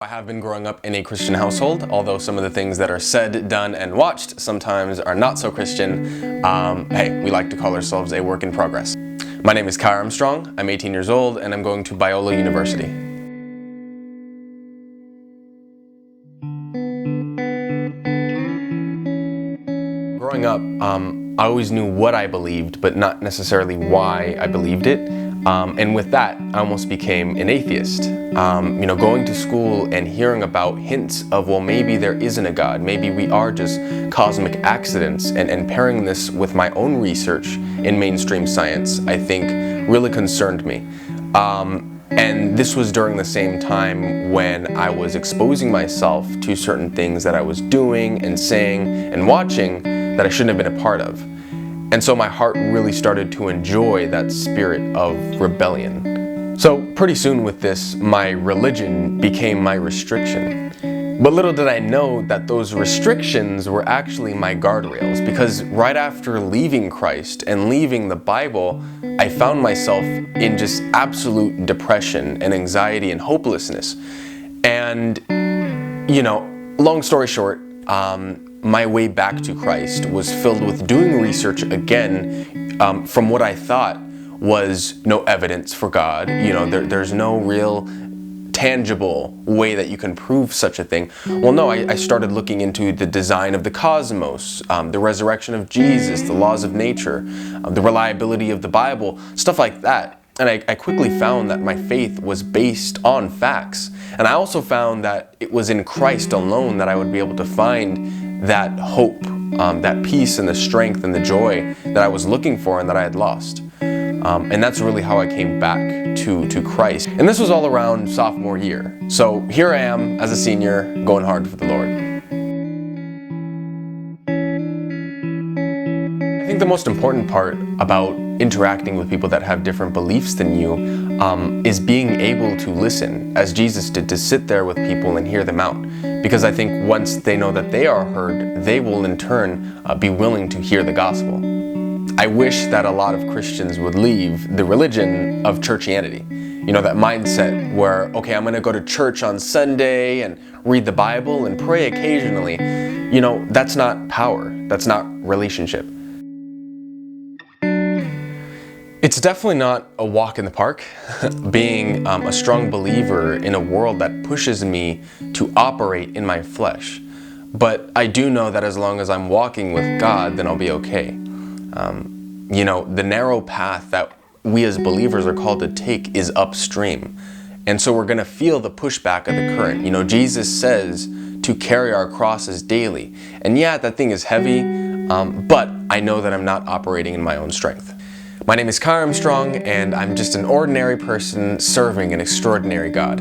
I have been growing up in a Christian household, although some of the things that are said, done, and watched sometimes are not so Christian. Hey, we like to call ourselves a work in progress. My name is Armstrong, I'm 18 years old, and I'm going to Biola University. Growing up, I always knew what I believed, but not necessarily why I believed it. And with that, I almost became an atheist. Going to school and hearing about hints of, well, maybe there isn't a God, maybe we are just cosmic accidents, and pairing this with my own research in mainstream science, I think really concerned me. And this was during the same time when I was exposing myself to certain things that I was doing and saying and watching that I shouldn't have been a part of. And so my heart really started to enjoy that spirit of rebellion. So pretty soon with this, my religion became my restriction. But little did I know that those restrictions were actually my guardrails, because right after leaving Christ and leaving the Bible, I found myself in just absolute depression and anxiety and hopelessness. And, long story short, my way back to Christ was filled with doing research again from what I thought was no evidence for God. There's no real tangible way that you can prove such a thing. Well, no, I started looking into the design of the cosmos, the resurrection of Jesus, the laws of nature, the reliability of the Bible, stuff like that. And I quickly found that my faith was based on facts. And I also found that it was in Christ alone that I would be able to find that hope, that peace and the strength and the joy that I was looking for and that I had lost. And that's really how I came back to Christ. And this was all around sophomore year. So here I am as a senior going hard for the Lord. I think the most important part about interacting with people that have different beliefs than you is being able to listen, as Jesus did, to sit there with people and hear them out. Because I think once they know that they are heard, they will in turn be willing to hear the gospel. I wish that a lot of Christians would leave the religion of churchianity. That mindset where, okay, I'm going to go to church on Sunday and read the Bible and pray occasionally. That's not power. That's not relationship. It's definitely not a walk in the park, being a strong believer in a world that pushes me to operate in my flesh. But I do know that as long as I'm walking with God, then I'll be okay. The narrow path that we as believers are called to take is upstream. And so we're going to feel the pushback of the current. Jesus says to carry our crosses daily. And yeah, that thing is heavy, but I know that I'm not operating in my own strength. My name is Armstrong, and I'm just an ordinary person serving an extraordinary God.